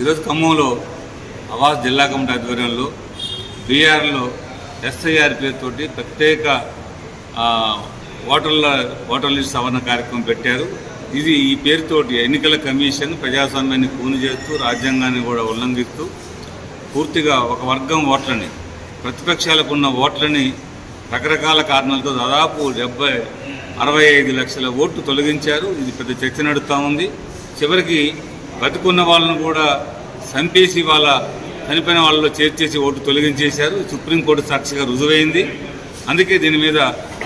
ఈరోజు ఖమ్మంలో ఆవాజ్ జిల్లా కమిటీ ఆధ్వర్యంలో బీఆర్లో ఎస్ఐఆర్ పేరుతోటి ప్రత్యేక ఓటర్ లిస్ట్ సవరణ కార్యక్రమం పెట్టారు. ఇది ఈ పేరుతోటి ఎన్నికల కమిషన్ ప్రజాస్వామ్యాన్ని కూని చేస్తూ రాజ్యాంగాన్ని కూడా ఉల్లంఘిస్తూ పూర్తిగా ఒక వర్గం ఓట్లని, ప్రతిపక్షాలకు ఉన్న ఓట్లని రకరకాల కారణాలతో దాదాపు 65 లక్షల ఓట్లు తొలగించారు. ఇది పెద్ద చర్చ నడుస్తూ ఉంది. చివరికి బతుకున్న వాళ్ళను కూడా చంపేసి చనిపోయిన వాళ్ళలో చేర్చేసి ఓటు తొలగించేశారు. సుప్రీంకోర్టు సాక్షిగా రుజువైంది. అందుకే దీని మీద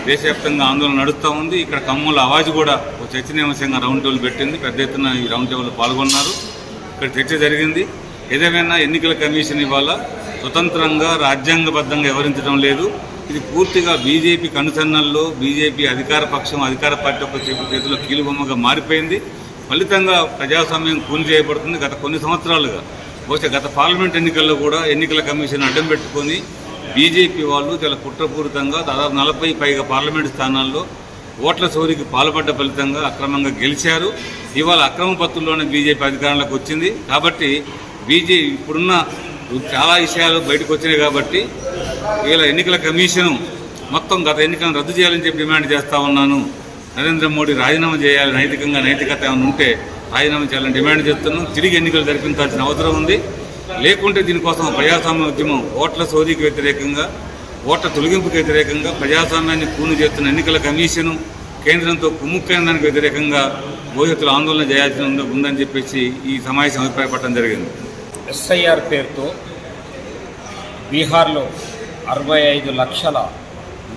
దేశవ్యాప్తంగా ఆందోళన నడుస్తూ ఉంది. ఇక్కడ ఖమ్మంలో ఆవాజ్ కూడా ఒక చర్చనీయాంశంగా రౌండ్ టేబుల్ పెట్టింది. పెద్ద ఎత్తున ఈ రౌండ్ టేబుల్ పాల్గొన్నారు. ఇక్కడ చర్చ జరిగింది. ఏదేమైనా ఎన్నికల కమిషన్ ఇవాళ స్వతంత్రంగా రాజ్యాంగబద్ధంగా వ్యవహరించడం లేదు. ఇది పూర్తిగా బీజేపీ కనుసన్నల్లో బీజేపీ అధికార పార్టీ యొక్క చేతిలో కీలుబొమ్మగా మారిపోయింది. ఫలితంగా ప్రజాస్వామ్యం కూని చేయబడుతుంది. గత కొన్ని సంవత్సరాలుగా బహుశా గత పార్లమెంట్ ఎన్నికల్లో కూడా ఎన్నికల కమిషన్ అడ్డం పెట్టుకొని బీజేపీ వాళ్ళు చాలా కుట్రపూరితంగా దాదాపు 40 పైగా పార్లమెంటు స్థానాల్లో ఓట్ల చోరీకి పాల్పడ్డ ఫలితంగా అక్రమంగా గెలిచారు. ఇవాళ అక్రమ పత్రుల్లోనే బీజేపీ అధికారంలోకి వచ్చింది. కాబట్టి ఇప్పుడున్న చాలా విషయాలు బయటకు వచ్చినాయి. కాబట్టి ఇలా ఎన్నికల కమిషను మొత్తం గత ఎన్నికలను రద్దు చేయాలని చెప్పి డిమాండ్ చేస్తూ ఉన్నాను. నరేంద్ర మోడీ రాజీనామా చేయాలి, నైతికత ఏమైనా ఉంటే రాజీనామా చేయాలని డిమాండ్ చేస్తున్నాం. తిరిగి ఎన్నికలు జరిపించాల్సిన అవసరం ఉంది. లేకుంటే దీనికోసం ప్రజాస్వామ్య ఉద్యమం ఓట్ల చోరీకి వ్యతిరేకంగా, ఓట్ల తొలగింపుకి వ్యతిరేకంగా, ప్రజాస్వామ్యాన్ని కూని చేస్తున్న ఎన్నికల కమిషను కేంద్రంతో కుమ్ముక్కైన దానికి వ్యతిరేకంగా భవిష్యత్తులో ఆందోళన చేయాల్సి ఉందని చెప్పేసి ఈ సమావేశం అభిప్రాయపడటం జరిగింది. ఎస్ఐఆర్ పేరుతో బీహార్లో 65 లక్షల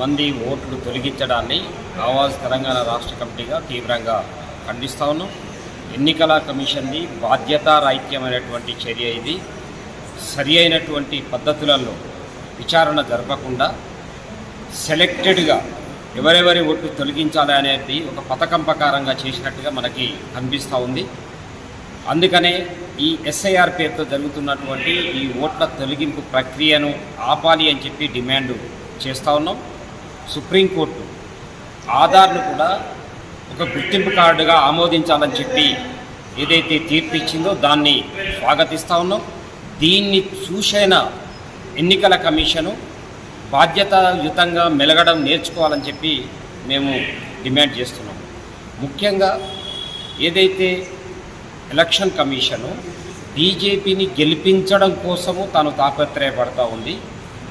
మంది ఓట్లు తొలగించడాన్ని ఆవాజ్ తెలంగాణ రాష్ట్ర కమిటీగా తీవ్రంగా ఖండిస్తా ఉన్నాం. ఎన్నికల కమిషన్ది బాధ్యతారాహిత్యమైనటువంటి చర్య ఇది. సరి అయినటువంటి పద్ధతులలో విచారణ జరపకుండా సెలెక్టెడ్గా ఎవరెవరి ఓట్లు తొలగించాలి అనేది ఒక పథకం ప్రకారంగా చేసినట్టుగా మనకి కనిపిస్తూ ఉంది. అందుకనే ఈ ఎస్ఐఆర్ పేరుతో జరుగుతున్నటువంటి ఈ ఓట్ల తొలగింపు ప్రక్రియను ఆపాలి అని చెప్పి డిమాండ్ చేస్తూ ఉన్నాం. సుప్రీంకోర్టు ఆధార్ను కూడా ఒక గుర్తింపు కార్డుగా ఆమోదించాలని చెప్పి ఏదైతే తీర్పు ఇచ్చిందో దాన్ని స్వాగతిస్తూ ఉన్నాం. దీన్ని చూసైన ఎన్నికల కమిషను బాధ్యతాయుతంగా మెలగడం నేర్చుకోవాలని చెప్పి మేము డిమాండ్ చేస్తున్నాం. ముఖ్యంగా ఏదైతే ఎలక్షన్ కమిషను బీజేపీని గెలిపించడం కోసము తాను తాపత్రయపడతా ఉంది.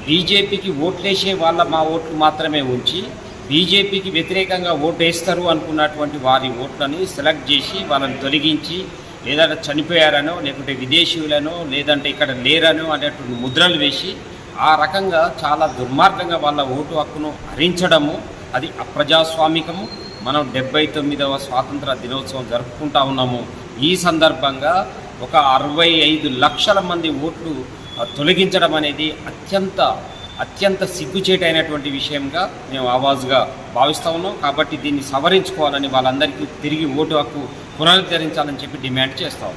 బీజేపీకి ఓట్లేసే మా ఓట్లు మాత్రమే ఉంచి బీజేపీకి వ్యతిరేకంగా ఓటేస్తారు అనుకున్నటువంటి వారి ఓట్లని సెలెక్ట్ చేసి వాళ్ళని తొలగించి లేదంటే చనిపోయారనో లేకుంటే విదేశీయులనో లేదంటే ఇక్కడ లేరనో అనేటువంటి ముద్రలు వేసి ఆ రకంగా చాలా దుర్మార్గంగా వాళ్ళ ఓటు హక్కును హరించడము అది అప్రజాస్వామికము. మనం 79వ స్వాతంత్ర దినోత్సవం జరుపుకుంటా ఉన్నాము. ఈ సందర్భంగా ఒక 65 లక్షల మంది ఓట్లు తొలగించడం అనేది అత్యంత సిగ్గుచేటైనటువంటి విషయంగా మేము ఆవాజ్గా భావిస్తూ ఉన్నాం. కాబట్టి దీన్ని సవరించుకోవాలని వాళ్ళందరికీ తిరిగి ఓటు హక్కు పునరుద్ధరించాలని చెప్పి డిమాండ్ చేస్తాం.